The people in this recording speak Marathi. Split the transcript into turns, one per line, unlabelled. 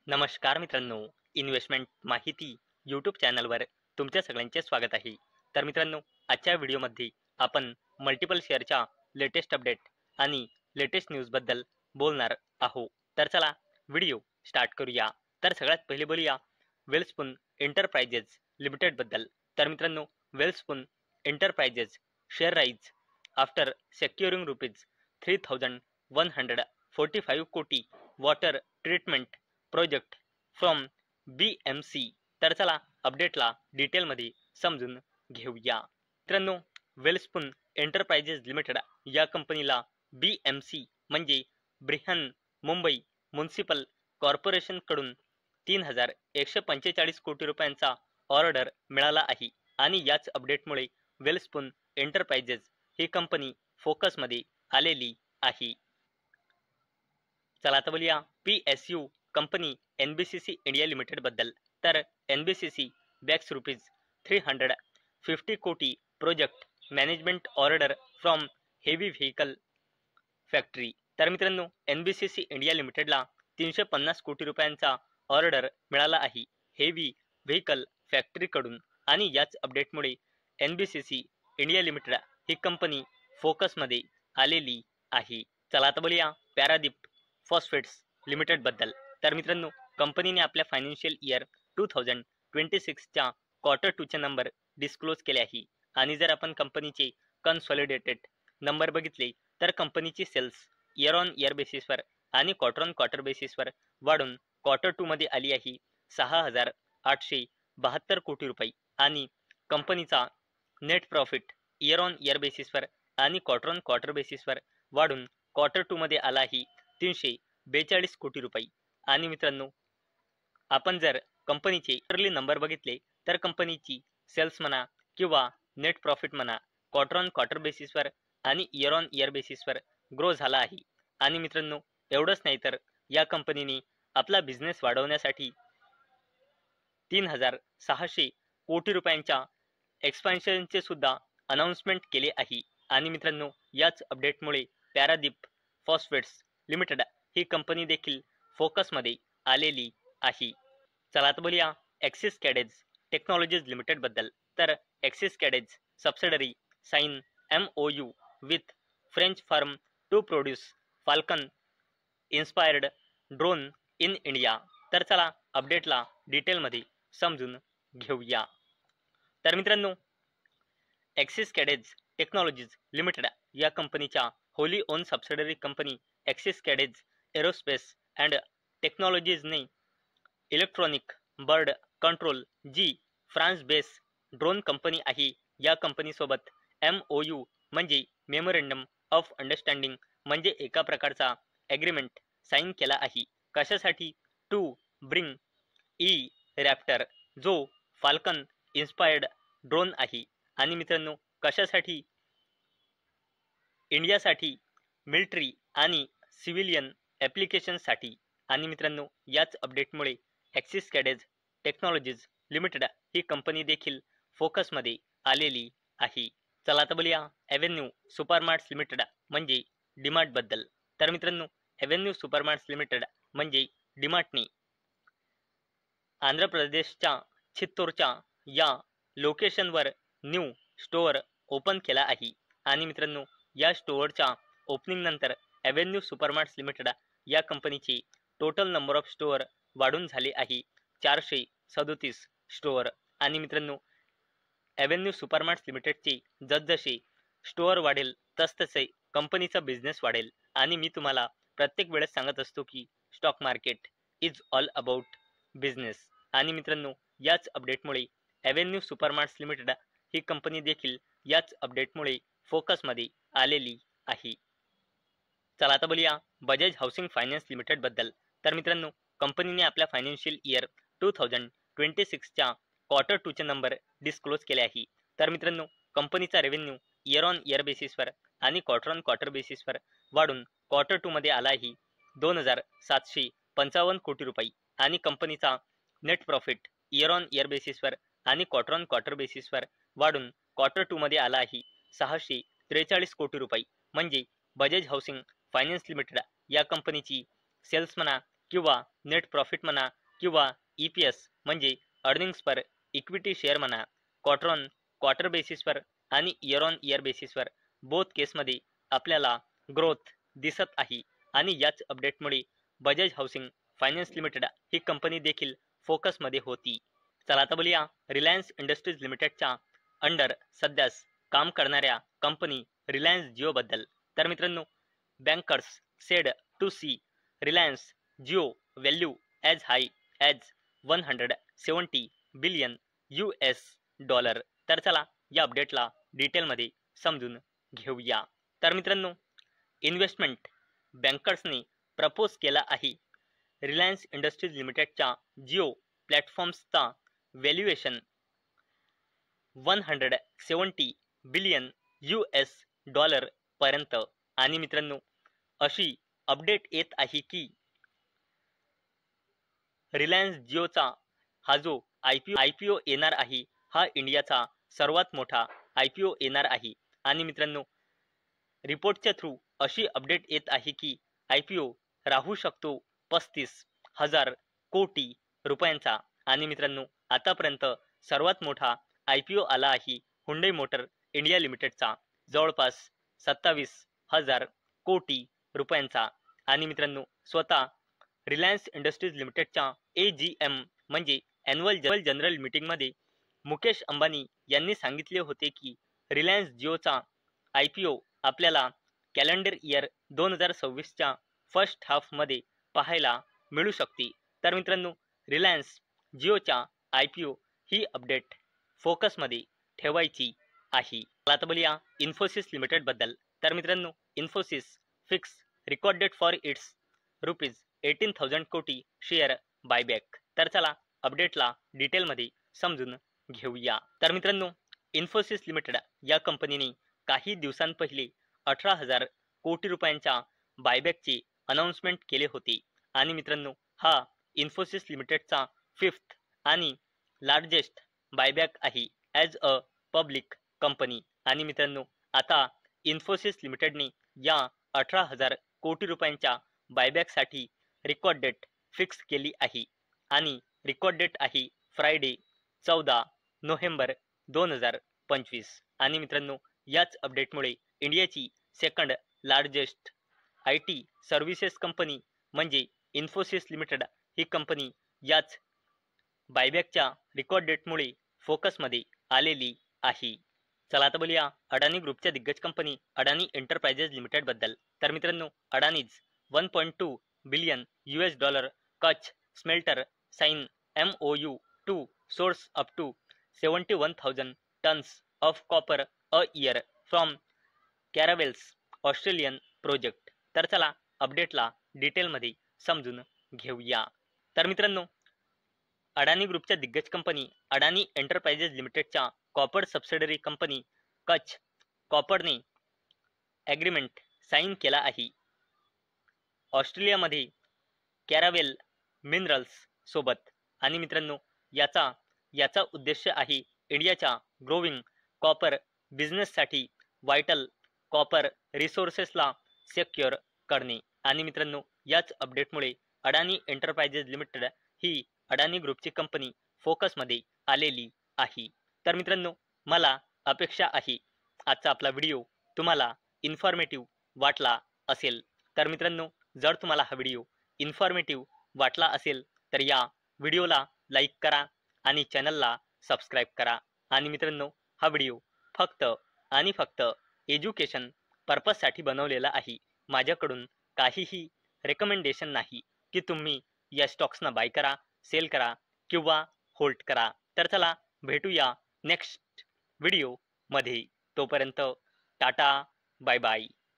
नमस्कार मित्रांनो, इन्व्हेस्टमेंट माहिती यूट्यूब चॅनलवर तुमच्या सगळ्यांचे स्वागत आहे. तर मित्रांनो, आजच्या व्हिडिओमध्ये आपण मल्टिपल शेअरच्या लेटेस्ट अपडेट आणि लेटेस्ट न्यूजबद्दल बोलणार आहोत. तर चला व्हिडिओ स्टार्ट करूया. तर सगळ्यात पहिले बोलूया वेलस्पून एंटरप्राइजेस लिमिटेडबद्दल. तर मित्रांनो, Welspun enterprises share rise after securing ₹3145 कोटी water treatment project from BMC. तर चला अपडेटला डिटेलमध्ये समजून घेऊया. मित्रांनो, वेलस्पून एंटरप्राइजेस लिमिटेड या कंपनीला BMC म्हणजे ब्रिहन मुंबई म्युनिसिपल कॉर्पोरेशन कडून 3145 कोटी रुपयांचा ऑर्डर मिळाला आहे आणि याच अपडेटमुळे वेलस्पून एंटरप्राइजेस ही कंपनी फोकसमध्ये आलेली आहे. चला आता बोलूया PSU company NBCC India limited बद्दल. तर NBCC बॅक्स ₹350 कोटी project management order from heavy vehicle factory. तर मित्रांनो, NBCC इंडिया लिमिटेडला 350 कोटी रुपयांचा ऑर्डर मिळाला आहे हेवी व्हेकल फॅक्टरीकडून आणि याच अपडेटमुळे NBCC इंडिया लिमिटेड ही कंपनी फोकसमध्ये आलेली आहे. चला आता बोलूया पॅरादीप फॉस्फेट्स लिमिटेड बद्दल. तर मित्रांनो, कंपनीने आपल्या फायनान्शियल इयर 2026च्या क्वार्टर 2चे नंबर डिस्क्लोज केले आहे आणि जर आपण कंपनीचे कन्सॉलिडेटेड नंबर बघितले तर कंपनीची सेल्स इयर ऑन इयर बेसिसवर आणि क्वार्टर ऑन क्वार्टर बेसिसवर वाढून क्वार्टर 2 मध्ये आली आहे 6,872 कोटी रुपये आणि कंपनीचा net profit year on year बेसिसवर आणि क्वार्टर ऑन क्वार्टर बेसिसवर वाढून क्वार्टर 2 मध्ये आला आहे 342 कोटी रुपये. आणि मित्रांनो, आपण जर कंपनीचे क्वार्टरली नंबर बघितले तर कंपनीची सेल्स म्हणा किंवा नेट प्रॉफिट म्हणा क्वार्टर ऑन क्वार्टर बेसिसवर आणि इयर ऑन इयर बेसिसवर ग्रो झाला आहे. आणि मित्रांनो, एवढंच नाही तर या कंपनीने आपला बिझनेस वाढवण्यासाठी 3,600 कोटी रुपयांच्या एक्सपान्शनचे सुद्धा अनाउन्समेंट केले आहे. आणि मित्रांनो, याच अपडेटमुळे पॅरादीप फॉस्फेट्स लिमिटेड ही कंपनी देखील फोकसमध्ये आलेली आहे. चला आता बोलूया ॲक्सिस कॅडेज टेक्नॉलॉजीज लिमिटेड बद्दल. तर Axiscades subsidiary sign MOU with French firm to produce falcon inspired drone in India. तर चला अपडेटला डिटेलमध्ये समजून घेऊया. तर मित्रांनो, ॲक्सिस कॅडेज टेक्नॉलॉजीज लिमिटेड या कंपनीच्या wholly owned subsidiary company Axiscades aerospace and टेक्नॉलॉजीजने इलेक्ट्रॉनिक बर्ड कंट्रोल जी फ्रान्स बेस ड्रोन कंपनी आहे या कंपनीसोबत MOU म्हणजे मेमोरेंडम ऑफ अंडरस्टँडिंग म्हणजे एका प्रकारचा ॲग्रीमेंट साईन केला आहे. कशासाठी? टू ब्रिंग ई रॅप्टर जो फाल्कन इन्स्पायर्ड ड्रोन आहे. आणि मित्रांनो, कशासाठी? इंडियासाठी मिलिटरी आणि सिव्हिलियन ॲप्लिकेशनसाठी. आणि मित्रांनो, याच अपडेटमुळे ॲक्सिस कॅडेज टेक्नॉलॉजीज लिमिटेड ही कंपनी देखील फोकसमध्ये आलेली आहे. चला आता बोलूया ॲव्हेन्यू सुपरमार्ट्स लिमिटेड म्हणजे डीमार्ट बद्दल. तर मित्रांनो, ॲव्हेन्यू सुपरमार्ट्स लिमिटेड म्हणजे डीमार्टने आंध्र प्रदेशच्या चित्तूरच्या या लोकेशनवर न्यू स्टोअर ओपन केला आहे. आणि मित्रांनो, या स्टोअरच्या ओपनिंग नंतर ॲव्हेन्यू सुपरमार्ट्स लिमिटेड या कंपनीची टोटल नंबर ऑफ स्टोअर वाढून झाले आहे 437 स्टोअर. आणि मित्रांनो, ॲव्हेन्यू सुपरमार्ट्स लिमिटेडचे जसजसे स्टोअर वाढेल तसतसे कंपनीचा बिझनेस वाढेल. आणि मी तुम्हाला प्रत्येक वेळेस सांगत असतो की stock market is all about business. आणि मित्रांनो, याच अपडेटमुळे ॲव्हेन्यू सुपरमार्ट्स लिमिटेड ही कंपनी देखील याच अपडेटमुळे फोकसमध्ये आलेली आहे. चला आता बोलूया बजाज हाऊसिंग फायनान्स लिमिटेड बद्दल. तर मित्रांनो, कंपनीने आपल्या फायनान्शियल इयर 2026च्या क्वार्टर 2चे नंबर डिस्क्लोज केले आहे. तर मित्रांनो, कंपनीचा रेव्हेन्यू इयर ऑन इयर बेसिसवर आणि क्वार्टर ऑन क्वार्टर बेसिसवर वाढून क्वार्टर 2 मध्ये आला आहे 2,755 कोटी रुपये आणि कंपनीचा net profit year on year बेसिसवर आणि क्वार्टर ऑन क्वार्टर बेसिसवर वाढून क्वार्टर 2 मध्ये आला आहे 643 कोटी रुपये. म्हणजे बजाज हाऊसिंग फायनान्स लिमिटेड या कंपनीची सेल्स म्हणा किंवा नेट प्रॉफिट म्हणा किंवा EPS म्हणजे अर्निंग्स पर इक्विटी शेअर म्हणा, क्वार्टर ऑन क्वार्टर बेसिसवर आणि इयर ऑन इयर बेसिसवर बोथ केसमध्ये आपल्याला ग्रोथ दिसत आहे. आणि याच अपडेटमुळे बजाज हाऊसिंग फायनान्स लिमिटेड ही कंपनी देखील फोकसमध्ये होती. चला आता बोलूया रिलायन्स इंडस्ट्रीज लिमिटेडच्या अंडर सध्यास काम करणाऱ्या कंपनी रिलायन्स जिओ बद्दल. तर मित्रांनो, bankers said to see Reliance Jio value as high as $170 billion. तर चला या अपडेटला डिटेलमध्ये समजून घेऊया. तर मित्रांनो, इन्व्हेस्टमेंट बँकर्सने प्रपोज केला आहे रिलायन्स इंडस्ट्रीज लिमिटेडच्या जिओ प्लॅटफॉर्म्सचा व्हॅल्युएशन $170 बिलियन पर्यंत. आणि मित्रांनो, अशी अपडेट येत आहे की रिलायन्स जिओचा हा जो IPO येणार आहे हा इंडियाचा सर्वात मोठा IPO येणार आहे. आणि मित्रांनो, रिपोर्टच्या थ्रू अशी अपडेट येत आहे की IPO राहू शकतो 35,000 कोटी रुपयांचा. आणि मित्रांनो, आतापर्यंत सर्वात मोठा IPO आला आहे हुंडई मोटर इंडिया लिमिटेडचा जवळपास 27,000 कोटी रुपयांचा. आणि मित्रांनो, स्वतः रिलायन्स इंडस्ट्रीज लिमिटेडच्या AGM म्हणजे ॲन्युअल जनरल मीटिंगमध्ये मुकेश अंबानी यांनी सांगितले होते की रिलायन्स जिओचा IPO आपल्याला कॅलेंडर इयर 2026च्या फर्स्ट हाफमध्ये पाहायला मिळू शकते. तर मित्रांनो, रिलायन्स जिओच्या IPO ही अपडेट फोकसमध्ये ठेवायची आहे. आता बोलूया इन्फोसिस लिमिटेड बद्दल. तर मित्रांनो, Infosys fix record date for its ₹18,000 कोटी शेअर बायबॅक. तर चला अपडेटला डिटेलमध्ये समजून घेऊया. तर मित्रांनो, इन्फोसिस लिमिटेड या कंपनीने काही दिवसांपहिले 18,000 कोटी रुपयांच्या बायबॅकचे अनाउन्समेंट केले होते. आणि मित्रांनो, हा इन्फोसिस लिमिटेडचा 5th आणि लार्जेस्ट बायबॅक आहे ॲज अ पब्लिक कंपनी. आणि मित्रांनो, आता इन्फोसिस लिमिटेडने या 18,000 कोटी रुपयांच्या बायबॅकसाठी रेकॉर्ड डेट फिक्स केली आहे. आणि रेकॉर्ड डेट आहे फ्रायडे 14 नोव्हेंबर 2025. आणि मित्रांनो, याच अपडेटमुळे इंडियाची second largest IT services company म्हणजे इन्फोसिस लिमिटेड ही कंपनी याच बायबॅकच्या रेकॉर्ड डेटमुळे फोकसमध्ये आलेली आहे. चला आता बोलूया अडानी ग्रुपच्या दिग्गज कंपनी अडानी एंटरप्राइजेस लिमिटेड बद्दल. तर मित्रांनो, Adani's $1.2 billion Kutch smelter sign MOU to source up to 71,000 tons of copper a year from Caravel's Australian project. तर चला अपडेटला डिटेलमध्ये समजून घेऊया. तर मित्रांनो, अडानी ग्रुपच्या दिग्गज कंपनी अडानी एंटरप्राइजेस लिमिटेडच्या कॉपर सबसिडरी कंपनी कच कॉपरने ॲग्रीमेंट साईन केला आहे ऑस्ट्रेलियामध्ये कॅरावेल मिनरल्स सोबत. आणि मित्रांनो, याचा उद्देश आहे इंडियाच्या ग्रोविंग कॉपर बिझनेससाठी व्हायटल कॉपर रिसोर्सेसला सेक्युअर करणे. आणि मित्रांनो, याच अपडेटमुळे अडानी एंटरप्राइजेस लिमिटेड ही अडानी ग्रुपची कंपनी फोकसमध्ये आलेली आहे. तर मित्रांनो, मला अपेक्षा आहे आजचा आपला व्हिडिओ तुम्हाला इन्फॉर्मेटिव्ह वाटला असेल. तर मित्रांनो, जर तुम्हाला हा व्हिडिओ इन्फॉर्मेटिव्ह वाटला असेल तर या व्हिडिओला लाईक करा आणि चॅनलला सबस्क्राईब करा. आणि मित्रांनो, हा व्हिडिओ फक्त आणि फक्त एज्युकेशन पर्पजसाठी बनवलेला आहे. माझ्याकडून काहीही रेकमेंडेशन नाही की तुम्ही या स्टॉक्सना बाय करा, सेल करा किंवा होल्ड करा. तर चला भेटूया नेक्स्ट व्हिडिओमध्ये. तोपर्यंत टाटा, बाय बाय.